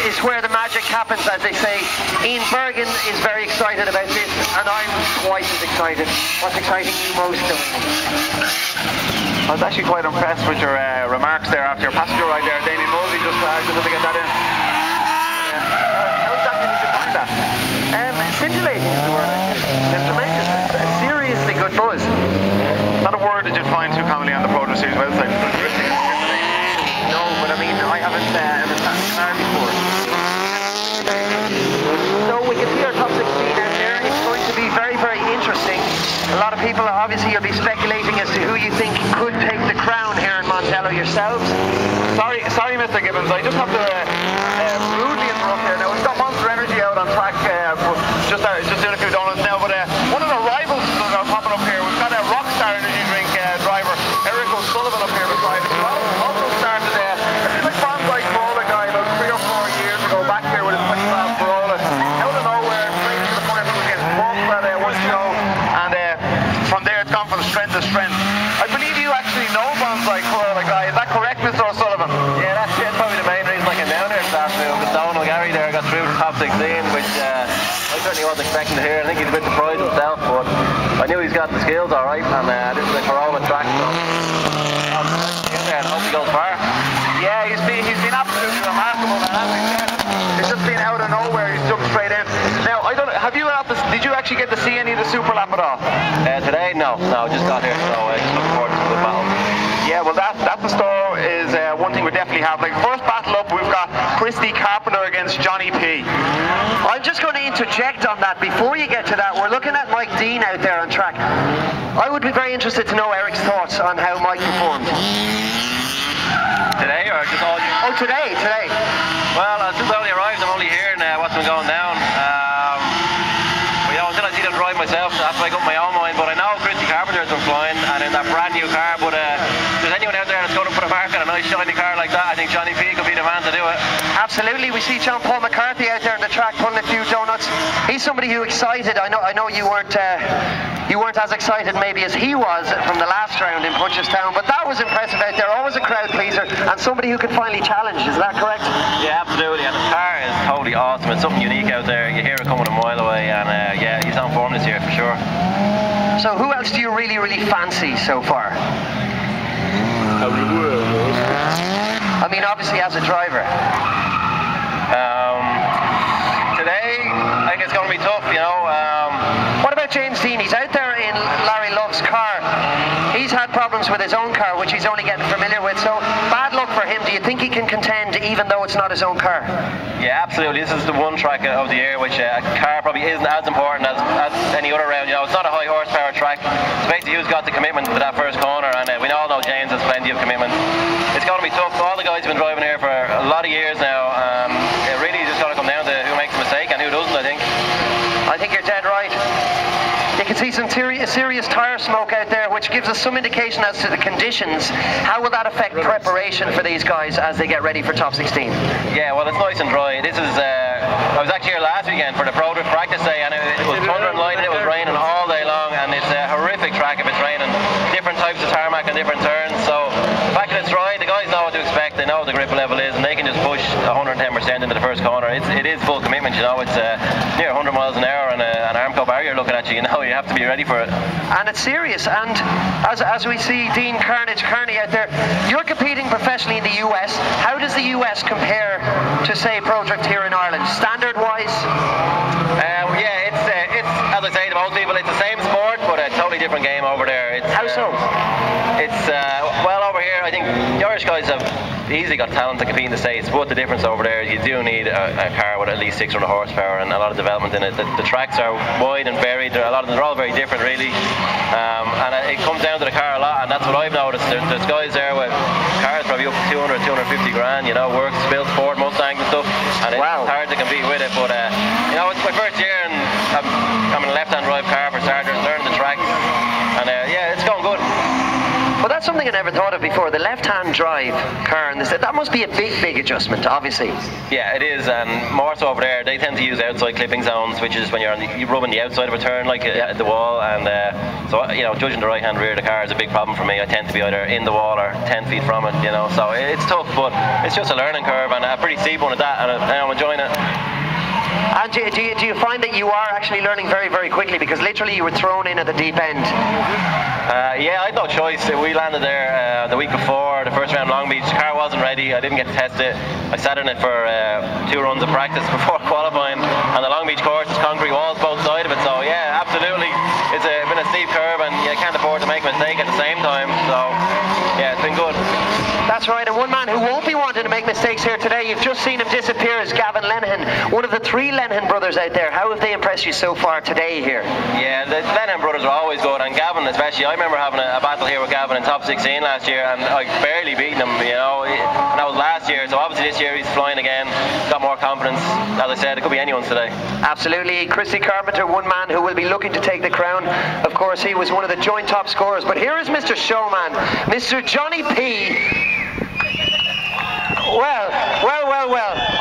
is where the magic happens, as they say. Ian Bergen is very excited about this, and I'm twice as excited. What's exciting you most, I was actually quite impressed with your remarks there after your passenger ride there, Damien Mosey, just to get that in. How exactly did you find that? Scintillating is the word I use. It's tremendous. A seriously good buzz. Not a word that you'd find too commonly on the Prodrift series website. No, but I mean, I haven't ever sat in a car before. So we can see our top 16 out there. It's going to be very, very interesting. A lot of people, obviously, you'll be speculating as to who you think could take the crown here in Mondello yourselves. Sorry, Mr. Gibbons. I just have to rudely interrupt here. Now we've got Monster Energy out on track, just doing a few donuts now. But one of the rivals that are popping up here, we've got a Rockstar energy drink driver, Eric O'Sullivan, up here beside us. Also started a big bonsai Corolla guy about 3 or 4 years ago, back here with his 2012 Corolla. Out of nowhere, straight to the point, was getting bumped at 1 show, and from there it's gone from strength to strength. I believe you actually know bonsai Corolla guy. Is that correct, Mr. O'Sullivan? Yeah, that's probably the main reason I came down here this afternoon. Because Donald Gary there got through the top 16, which I certainly wasn't expecting to hear. I think he's a bit surprised himself, but I knew he's got the skills all right, and this is a Corolla track, so I'll get there and hope he goes far. Yeah, he's been absolutely remarkable, man. As we said, it's just been out of nowhere. He's jumped straight in. Now, I don't know. Did you actually get to see any of the Super Lap at all? Today, no, just got here, so just looking forward to some good battles. Yeah, well, that the store is one thing we definitely have. Like, first battle up, we've got Christy Carpenter against Johnny P. I'm just going to interject on that. Before you get to that, we're looking at Mike Dean out there on track. I would be very interested to know Eric's thoughts on how Mike performed. Today, or just all you? Oh, today. Well, since I only arrived, I'm only hearing what's been going down. Until I see them drive myself, I have to make up my own mind. But I know Christy Carpenter has been flying, and in that brand new car. But if there's anyone out there that's going to put a mark on a nice shiny car like that, I think Johnny P could be the man to do it. Absolutely. We see John Paul McCarthy out there on the track pulling a few donuts. He's somebody who excited. I know you weren't as excited maybe as he was from the last round in Punchestown, but that was impressive out there. Always a crowd pleaser, and somebody who could finally challenge. Is that correct? Yeah, absolutely. And the car is totally awesome. It's something unique out there. You hear it coming a mile away, and yeah, he's on form this year for sure. So who else do you really, really fancy so far? I mean, obviously as a driver. Today, I think it's going to be tough, you know. What about James Dean? He's out there in Larry Love's car. He's had problems with his own car, which he's only getting familiar with, so bad luck for him. Do you think he can contend even though it's not his own car? Yeah, absolutely. This is the one track of the year which a car probably isn't as important as any other round. You know, it's not a high horsepower track. It's basically who's got the commitment to that first corner, and we all know James has plenty of commitment. It's going to be tough. All the guys have been driving here for a lot of years now. It really just got to come down to who makes a mistake and who doesn't, I think. I think you're dead right. You can see some serious tyre smoke out there, which gives us some indication as to the conditions. How will that affect preparation for these guys as they get ready for top 16? Yeah, well, it's nice and dry. This is, I was actually here last weekend for the Prodrift practice day, and it was thunder and lightning, it was raining all day long, and it's a horrific track if it's raining. Different types of tarmac and different turns, so the fact that it's dry, the guys know what to expect, they know what the grip level is, and they can just push 110% into the first corner. It is full commitment, you know, it's near 100 miles an hour, and an Armco barrier looking at you, you know, you have to be ready for it. And it's serious, and as we see Dean Carney out there, you're competing professionally in the US. How does the US compare to, say, Prodrift here in Ireland, standard-wise? Yeah, it's as I say to most people, it's the same sport, but a totally different game over there. How so? It's, well, over here, I think the Irish guys have easily got talent to compete in the States, but the difference over there is you do need a car with at least 600 horsepower and a lot of development in it. The tracks are wide and varied, they're all very different really, and it comes down to the car a lot, and that's what I've noticed. There's guys there with cars probably up to 200, 250 grand, you know, works, built Ford Mustangs and stuff, and it's hard to compete with it, but you know, it's my first year and I'm in a left-hand drive car for starters, learning the tracks, and yeah, it's going good. Well, that's something in never thought of before. The left-hand drive, Karen, that must be a big adjustment, obviously. Yeah, it is, and more so over there. They tend to use outside clipping zones, which is when you're rubbing the outside of a turn, like at the wall, and so judging the right-hand rear of the car is a big problem for me. I tend to be either in the wall or 10 feet from it, so it's tough, but it's just a learning curve, and a pretty steep one at that, and I'm enjoying it. And do you find that you are actually learning very quickly, because literally you were thrown in at the deep end? Yeah, I had no choice. We landed there the week before, the first round Long Beach. The car wasn't ready. I didn't get to test it. I sat in it for 2 runs of practice before qualifying, and the Long Beach course is concrete walls both sides of it, so yeah, absolutely. It's been a steep curve, and you can't afford to make a mistake at the same time, so yeah, it's been good. That's right, and one man who won't be wanting to make mistakes here today, you've just seen him disappear, is Gavin Lenihan, one of the 3 Lenihan brothers out there. How have they impressed you so far today here? Yeah, the Lenihan brothers are always good, and Gavin especially. I remember having a battle here with Gavin in top 16 last year, and I barely beaten him, and that was last year, so obviously this year he's flying again, got more confidence. As I said, it could be anyone's today. Absolutely. Christy Carpenter, one man who will be looking to take the crown. Of course, he was one of the joint top scorers, but here is Mr. Showman, Mr. Johnny P. Well.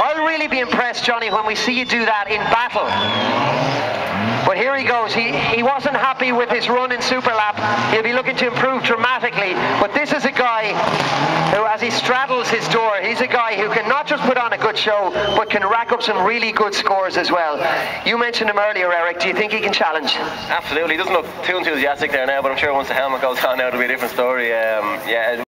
I'll really be impressed, Johnny, when we see you do that in battle. But here he goes. He wasn't happy with his run in Superlap. He'll be looking to improve dramatically. But this is a guy who, as he straddles his door, he's a guy who can not just put on a good show, but can rack up some really good scores as well. You mentioned him earlier, Eric. Do you think he can challenge? Absolutely. He doesn't look too enthusiastic there now, but I'm sure once the helmet goes on now, it'll be a different story. Yeah.